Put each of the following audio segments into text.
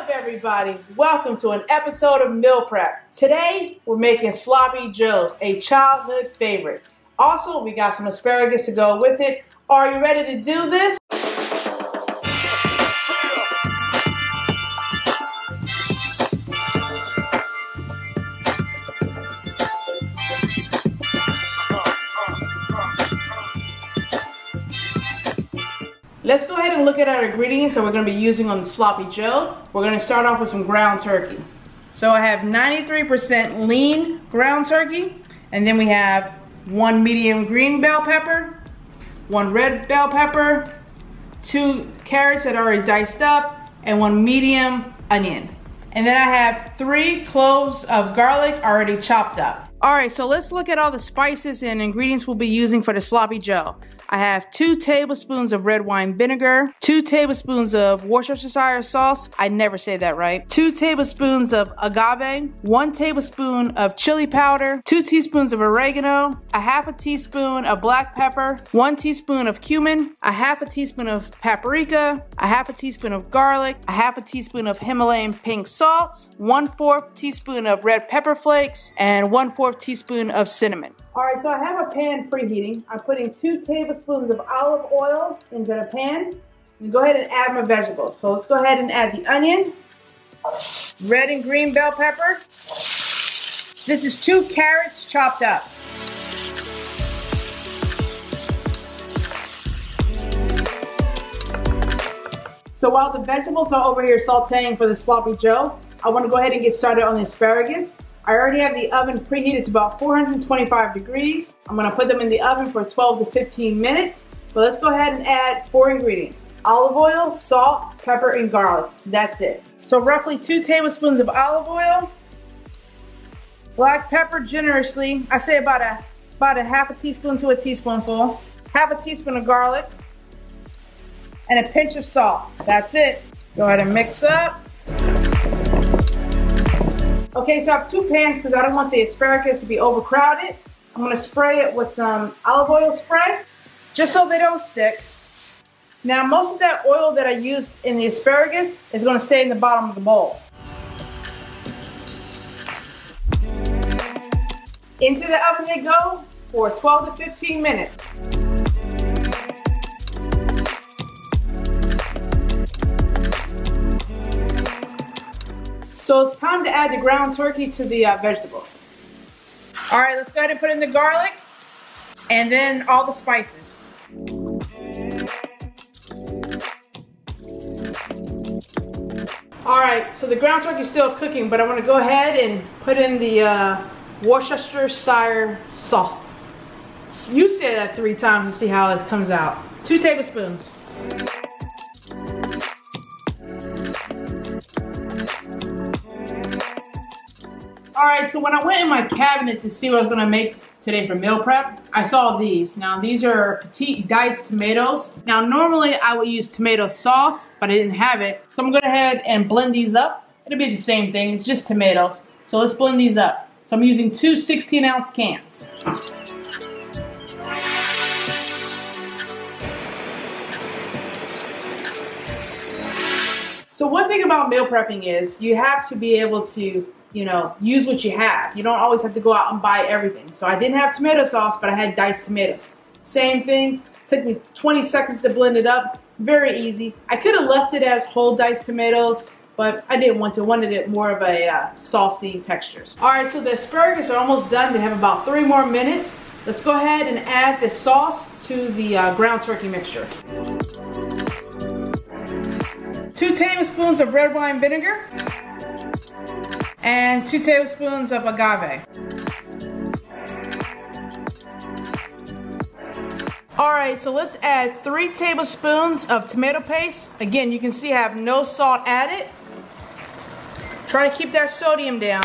up, everybody? Welcome to an episode of Meal Prep. Today, we're making sloppy joes, a childhood favorite. Also, we got some asparagus to go with it. Are you ready to do this? Let's go ahead and look at our ingredients that we're going to be using on the sloppy joe. We're going to start off with some ground turkey. So I have 93% lean ground turkey, and then we have 1 medium green bell pepper, 1 red bell pepper, 2 carrots that are already diced up, and 1 medium onion. And then I have 3 cloves of garlic already chopped up. Alright, so let's look at all the spices and ingredients we'll be using for the sloppy joe. I have 2 tablespoons of red wine vinegar, 2 tablespoons of worcestershire sauce, I never say that right, 2 tablespoons of agave, 1 tablespoon of chili powder, 2 teaspoons of oregano, a half a teaspoon of black pepper, 1 teaspoon of cumin, a half a teaspoon of paprika, a half a teaspoon of garlic, a half a teaspoon of Himalayan pink salt, 1/4 teaspoon of red pepper flakes, and 1/4 teaspoon of cinnamon. Alright, so I have a pan preheating. I'm putting 2 tablespoons of olive oil into the pan. And go ahead and add my vegetables. So let's go ahead and add the onion, red and green bell pepper. This is 2 carrots chopped up. So while the vegetables are over here sauteing for the sloppy joe, I want to go ahead and get started on the asparagus. I already have the oven preheated to about 425 degrees. I'm going to put them in the oven for 12 to 15 minutes. So let's go ahead and add 4 ingredients. Olive oil, salt, pepper, and garlic. That's it. So roughly 2 tablespoons of olive oil. Black pepper generously. I say about a half a teaspoon to a teaspoonful. Half a teaspoon of garlic. And a pinch of salt. That's it. Go ahead and mix up. Okay, so I have 2 pans because I don't want the asparagus to be overcrowded. I'm going to spray it with some olive oil spray, just so they don't stick. Now, most of that oil that I used in the asparagus is going to stay in the bottom of the bowl. Into the oven they go for 12 to 15 minutes. So it's time to add the ground turkey to the vegetables. All right, let's go ahead and put in the garlic and then all the spices. All right, so the ground turkey is still cooking, but I want to go ahead and put in the worcestershire sauce. You say that 3 times to see how it comes out. 2 tablespoons. Alright, so when I went in my cabinet to see what I was going to make today for meal prep, I saw these. Now, these are petite diced tomatoes. Now, normally I would use tomato sauce, but I didn't have it. So I'm going to go ahead and blend these up. It'll be the same thing. It's just tomatoes. So let's blend these up. So I'm using 2 16-ounce cans. So one thing about meal prepping is you have to be able to use what you have. You don't always have to go out and buy everything. So I didn't have tomato sauce, but I had diced tomatoes. Same thing, took me 20 seconds to blend it up. Very easy. I could have left it as whole diced tomatoes, but I didn't want to. I wanted it more of a saucy textures. All right, so the asparagus are almost done. They have about 3 more minutes. Let's go ahead and add the sauce to the ground turkey mixture. 2 tablespoons of red wine vinegar. And 2 tablespoons of agave. Alright, so let's add 3 tablespoons of tomato paste. Again, you can see I have no salt added. Try to keep that sodium down.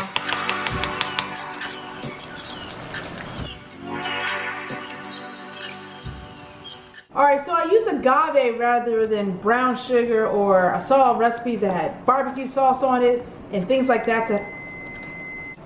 Alright, so I use agave rather than brown sugar, or I saw recipes that had barbecue sauce on it and things like that.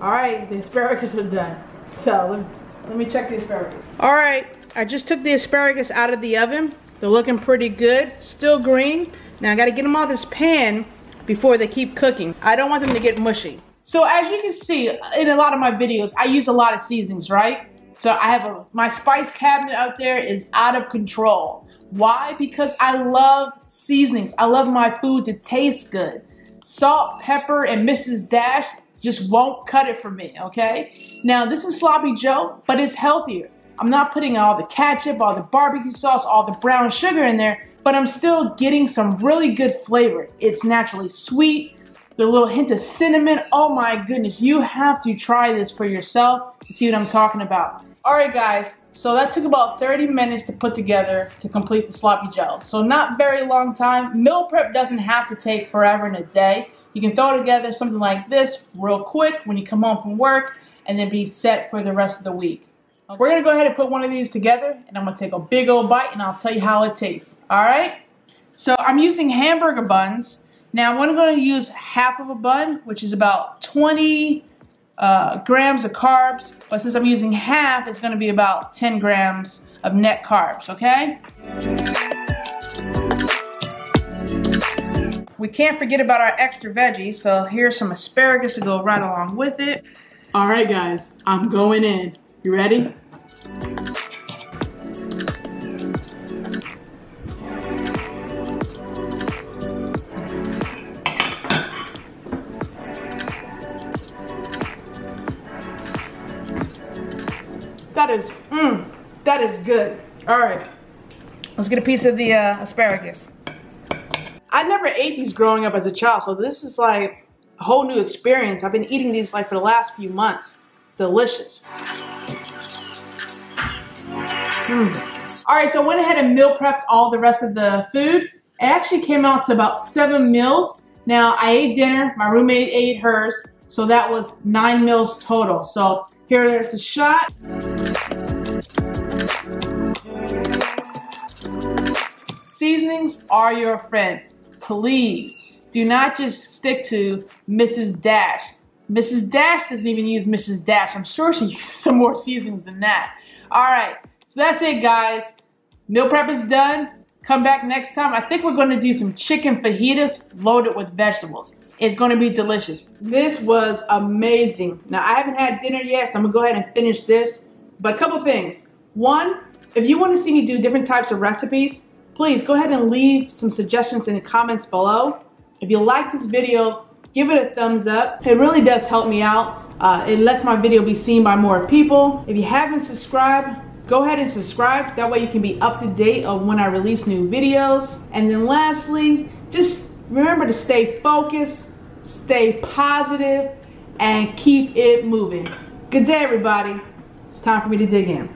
Alright, the asparagus are done. So let me check the asparagus. Alright, I just took the asparagus out of the oven. They're looking pretty good, still green. Now I gotta get them out of this pan before they keep cooking. I don't want them to get mushy. So as you can see in a lot of my videos, I use a lot of seasonings, right? So I have my spice cabinet out there is out of control. Why? Because I love seasonings. I love my food to taste good. Salt, pepper, and Mrs. Dash just won't cut it for me, okay? Now this is Sloppy Joe, but it's healthier. I'm not putting all the ketchup, all the barbecue sauce, all the brown sugar in there, but I'm still getting some really good flavor. It's naturally sweet, the little hint of cinnamon. Oh my goodness, you have to try this for yourself to see what I'm talking about. All right guys, so that took about 30 minutes to put together to complete the Sloppy Joe. So not very long time. Meal prep doesn't have to take forever in a day. You can throw together something like this real quick when you come home from work and then be set for the rest of the week. We're gonna go ahead and put one of these together and I'm gonna take a big old bite and I'll tell you how it tastes, all right? So I'm using hamburger buns. Now I'm gonna use half of a bun, which is about 20 grams of carbs, but since I'm using half, it's gonna be about 10 grams of net carbs, okay? We can't forget about our extra veggies, so here's some asparagus to go right along with it. All right guys, I'm going in. You ready? That is good. All right, let's get a piece of the asparagus. I never ate these growing up as a child, so this is like a whole new experience. I've been eating these like for the last few months. Delicious. All right, so I went ahead and meal prepped all the rest of the food. It actually came out to about 7 meals. Now I ate dinner, my roommate ate hers, so that was 9 meals total. So here's a shot. Seasonings are your friend. Please do not just stick to Mrs. Dash. Mrs. Dash doesn't even use Mrs. Dash. I'm sure she uses some more seasonings than that. All right, so that's it, guys. Meal prep is done. Come back next time. I think we're going to do some chicken fajitas loaded with vegetables. It's going to be delicious. This was amazing. Now, I haven't had dinner yet, so I'm going to go ahead and finish this. But a couple things. One, if you want to see me do different types of recipes, please go ahead and leave some suggestions in the comments below. If you like this video, give it a thumbs up. It really does help me out. It lets my video be seen by more people. If you haven't subscribed, go ahead and subscribe. That way you can be up to date on when I release new videos. And then lastly, just remember to stay focused, stay positive, and keep it moving. Good day, everybody. It's time for me to dig in.